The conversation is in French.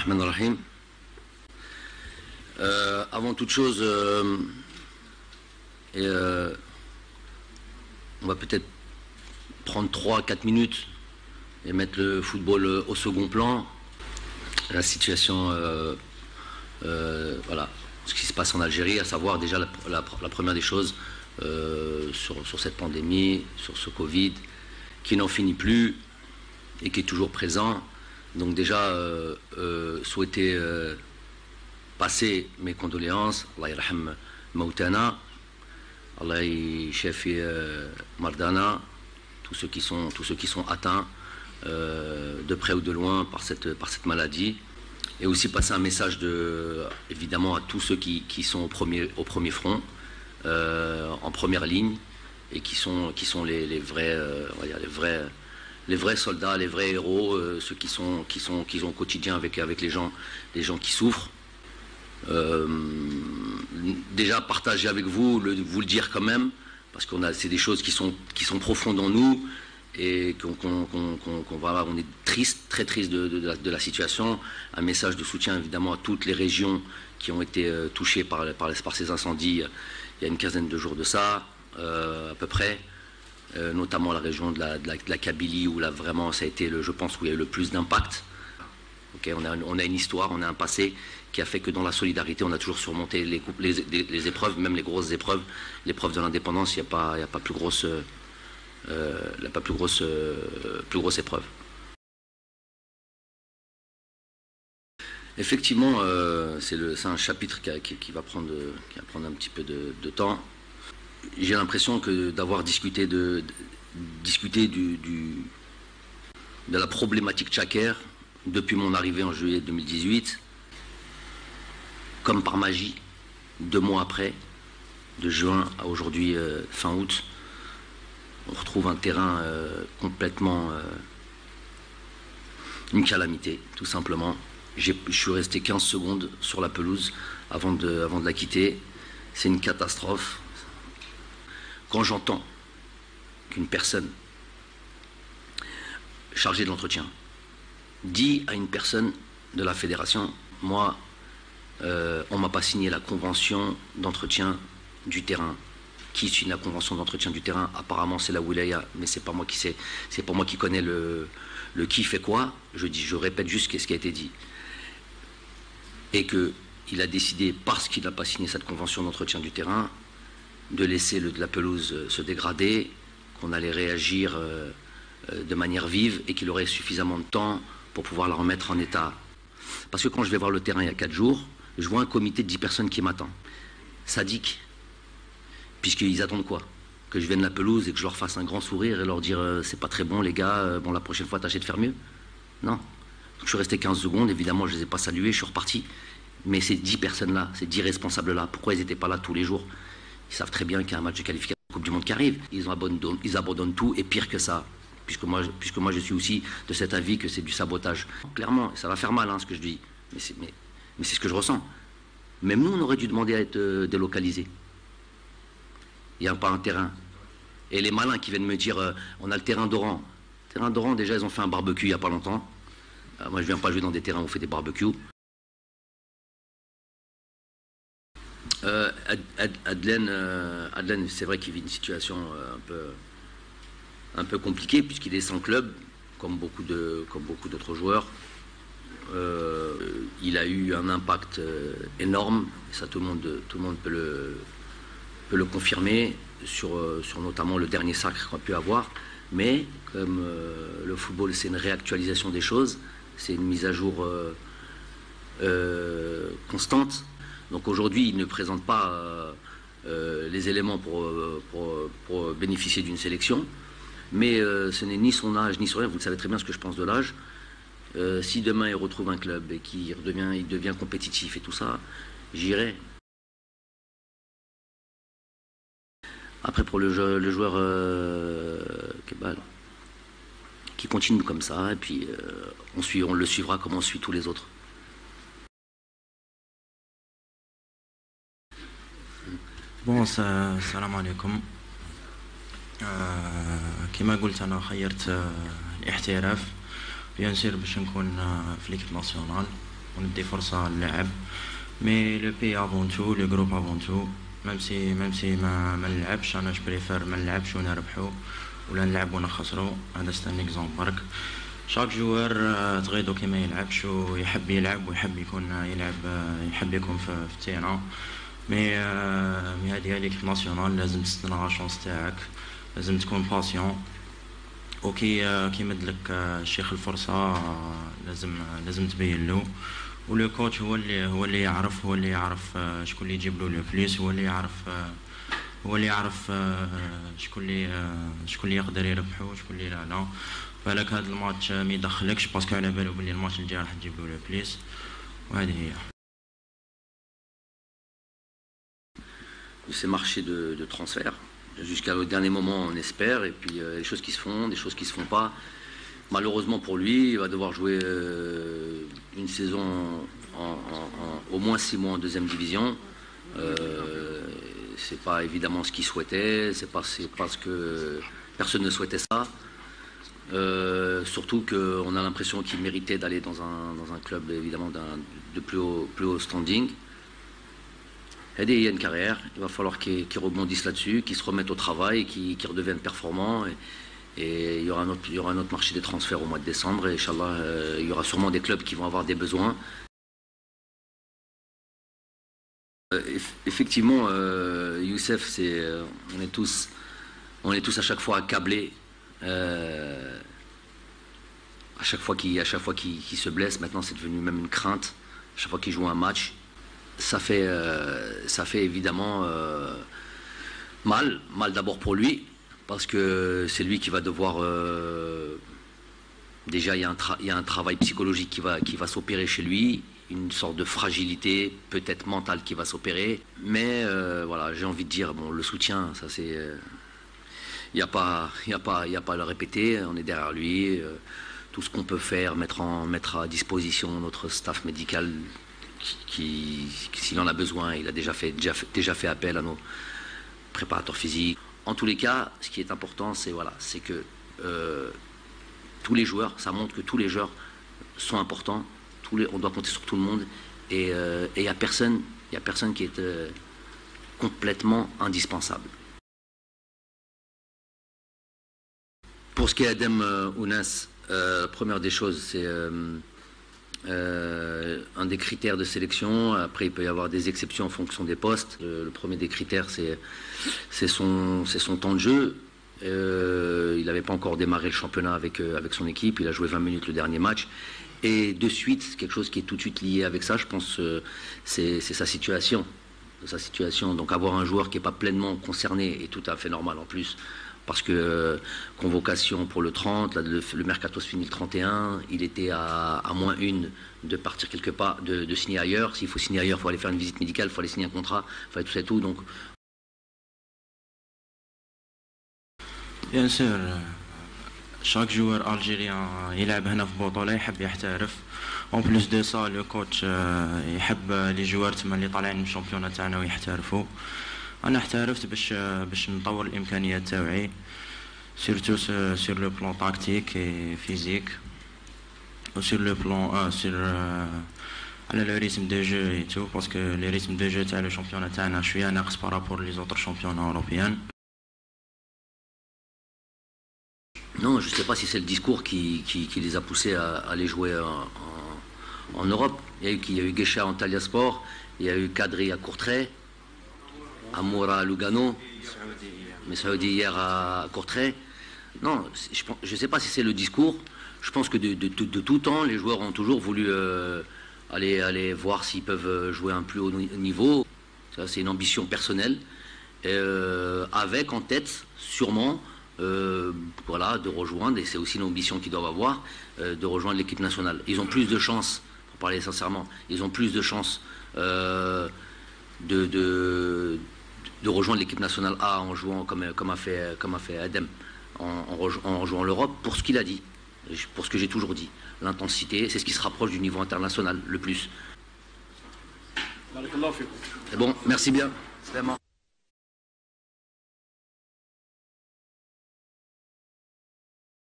Rahman Rahim. Avant toute chose, on va peut-être prendre 3-4 minutes et mettre le football au second plan. La situation, voilà, ce qui se passe en Algérie, à savoir déjà la première des choses sur cette pandémie, sur ce Covid, qui n'en finit plus et qui est toujours présent. Donc déjà, souhaiter passer mes condoléances, Allah yarham Mautana, Allah yashafi Mardana, tous ceux qui sont atteints de près ou de loin par cette maladie, et aussi passer un message évidemment à tous ceux qui sont au premier front, en première ligne, et qui sont les vrais, on va dire les vrais soldats, les vrais héros, ceux qui sont au quotidien avec les gens qui souffrent. Déjà partager avec vous le dire quand même, parce c'est des choses qui sont profondes en nous, et on est triste, très triste de la situation. Un message de soutien évidemment à toutes les régions qui ont été touchées par ces incendies il y a une quinzaine de jours de ça, à peu près. Notamment la région de la Kabylie, où là vraiment ça a été, je pense, où il y a eu le plus d'impact. Okay, on a une histoire, on a un passé qui a fait que dans la solidarité, on a toujours surmonté les épreuves, même les grosses épreuves. L'épreuve de l'indépendance, il n'y a pas plus grosse épreuve. Effectivement, c'est un chapitre qui va prendre un petit peu de temps. J'ai l'impression que d'avoir discuté de la problématique tchaker depuis mon arrivée en juillet 2018, comme par magie, 2 mois après, de juin à aujourd'hui fin août, on retrouve un terrain complètement une calamité, tout simplement. Je suis resté 15 secondes sur la pelouse avant de la quitter. C'est une catastrophe. Quand j'entends qu'une personne chargée de l'entretien dit à une personne de la fédération, moi, on m'a pas signé la convention d'entretien du terrain. Qui signe la convention d'entretien du terrain? Apparemment c'est la Wilaya, mais c'est pas moi qui connais le qui fait quoi. Je répète juste ce qui a été dit. Et qu'il a décidé, parce qu'il n'a pas signé cette convention d'entretien du terrain, de laisser la pelouse se dégrader, qu'on allait réagir de manière vive et qu'il aurait suffisamment de temps pour pouvoir la remettre en état. Parce que quand je vais voir le terrain il y a 4 jours, je vois un comité de 10 personnes qui m'attend. Sadique, puisqu'ils attendent quoi? Que je vienne la pelouse et que je leur fasse un grand sourire et leur dire c'est pas très bon les gars, bon la prochaine fois tâchez de faire mieux? Non. Donc, je suis resté 15 secondes, évidemment je les ai pas salués, je suis reparti. Mais ces 10 personnes-là, ces 10 responsables-là, pourquoi ils n'étaient pas là tous les jours? Ils savent très bien qu'il y a un match de qualification de Coupe du Monde qui arrive. Ils abandonnent tout, et pire que ça, puisque moi je suis aussi de cet avis que c'est du sabotage. Clairement, ça va faire mal ce que je dis, mais c'est ce que je ressens. Même nous, on aurait dû demander à être délocalisés. Il n'y a pas un terrain. Et les malins qui viennent me dire on a le terrain d'Oran. Le terrain d'Oran, déjà, ils ont fait un barbecue il n'y a pas longtemps. Moi, je ne viens pas jouer dans des terrains où on fait des barbecues. Adlen, c'est vrai qu'il vit une situation un peu compliquée, puisqu'il est sans club, comme beaucoup d'autres joueurs. Il a eu un impact énorme, et ça tout le monde peut le confirmer, sur notamment le dernier sacre qu'on a pu avoir. Mais comme le football, c'est une réactualisation des choses, c'est une mise à jour constante. Donc aujourd'hui, il ne présente pas les éléments pour bénéficier d'une sélection. Mais ce n'est ni son âge, ni son rien. Vous le savez très bien ce que je pense de l'âge. Si demain il retrouve un club et qu'il devient compétitif et tout ça, j'irai. Après, pour le joueur Kebal, qui continue comme ça, et puis on le suivra comme on suit tous les autres. بون السلام عليكم. كما قلت انا خيرت الاحتراف بيان سير باش نكون في ليكيب ناسيونال. وندي فرصة للعب. مي لو بي افون تو، لو جروب افون تو. ميم سي ما نلعبش، انا جو بريفير ما نلعبش ونربحو ولا نلعب ونخسرو. هذا سي ان اكزومبل برك. شاك جوار تغيضو كي ما يلعبش ويحب يلعب ويحب يكون يلعب، يحب يكون في التيران. مي هذه ليكيب ناسيونال لازم تستنى لا شونس تاعك، لازم تكون باسيون. وكي يمدلك الشيخ الفرصة لازم تبين له. ولو كوتش هو اللي يعرف شكون اللي يجيب له لو بليس، هو اللي يعرف شكون اللي يقدر يربحه وشكون اللي لا. بالك هذا الماتش ما يدخلكش باسكو على بالو بلي الماتش الجاي راح تجيب له لو بليس، وهذه هي. Ces marchés de transfert, jusqu'à le dernier moment on espère, et puis des choses qui se font, des choses qui se font pas. Malheureusement pour lui, il va devoir jouer une saison au moins 6 mois en deuxième division. C'est pas évidemment ce qu'il souhaitait, c'est parce que personne ne souhaitait ça. Surtout qu'on a l'impression qu'il méritait d'aller dans un club évidemment de plus haut standing. Il y a une carrière, il va falloir qu'il rebondisse là-dessus, qu'il se remette au travail, qu'il redevienne performant. Et il y aura un autre marché des transferts au mois de décembre. Et Inch'Allah, il y aura sûrement des clubs qui vont avoir des besoins. Effectivement, Youssef, on est tous à chaque fois accablés. À chaque fois qu'il se blesse, maintenant c'est devenu même une crainte. À chaque fois qu'il joue un match, ça fait évidemment mal d'abord pour lui, parce que c'est lui qui va devoir déjà il y a un travail psychologique qui va s'opérer chez lui, une sorte de fragilité peut-être mentale qui va s'opérer, mais voilà, j'ai envie de dire, bon, le soutien, ça c'est il n'y a pas à le répéter, on est derrière lui, tout ce qu'on peut faire, mettre à disposition notre staff médical qui s'il en a besoin, il a déjà fait appel à nos préparateurs physiques. En tous les cas, ce qui est important, c'est que tous les joueurs, ça montre que tous les joueurs sont importants, on doit compter sur tout le monde, et il n'y a personne qui est complètement indispensable. Pour ce qui est d'Adem Ounas, la première des choses, c'est un des critères de sélection. Après, il peut y avoir des exceptions en fonction des postes. Le premier des critères, c'est son temps de jeu. Il n'avait pas encore démarré le championnat avec son équipe. Il a joué 20 minutes le dernier match. Et de suite, quelque chose qui est tout de suite lié avec ça, je pense, c'est sa situation. Donc avoir un joueur qui n'est pas pleinement concerné est tout à fait normal en plus. Parce que convocation pour le 30, là, le mercato se finit le 31, il était à moins une de partir quelque part, de signer ailleurs. S'il faut signer ailleurs, il faut aller faire une visite médicale, il faut aller signer un contrat, il faut aller tout ça et tout. Donc... Bien sûr, chaque joueur algérien يلعب هنا في بطولة يحب يحترف. En plus de ça, le coach يحب les joueurs تما اللي طالعين من الشامبيونات تاعنا ويحترفوا. أنا احترفت باش نطور الإمكانيات تاوعي، surtout sur le plan tactique et physique, ou sur le plan على le rythme de jeu et tout, parce que le rythme de jeu تاع le championnat تاعنا شوية ناقص par rapport les autres championnats européens. Non, je ne sais pas si c'est le discours qui les a poussés à aller jouer en Europe. Il y a eu Guécha en Taliasport, il y a eu Kadri à Courtrai, Amoura à Lugano, Messaoudi hier à Courtrai. Non, je ne sais pas si c'est le discours. Je pense que de tout temps, les joueurs ont toujours voulu aller voir s'ils peuvent jouer à un plus haut niveau. Ça, c'est une ambition personnelle, avec en tête sûrement voilà, de rejoindre, et c'est aussi l'ambition qu'ils doivent avoir, de rejoindre l'équipe nationale. Ils ont plus de chances, pour parler sincèrement, ils ont plus de chances de rejoindre l'équipe nationale A en jouant comme a fait Adem, en jouant l'Europe, pour ce qu'il a dit, pour ce que j'ai toujours dit. L'intensité, c'est ce qui se rapproche du niveau international le plus. C'est bon, merci bien.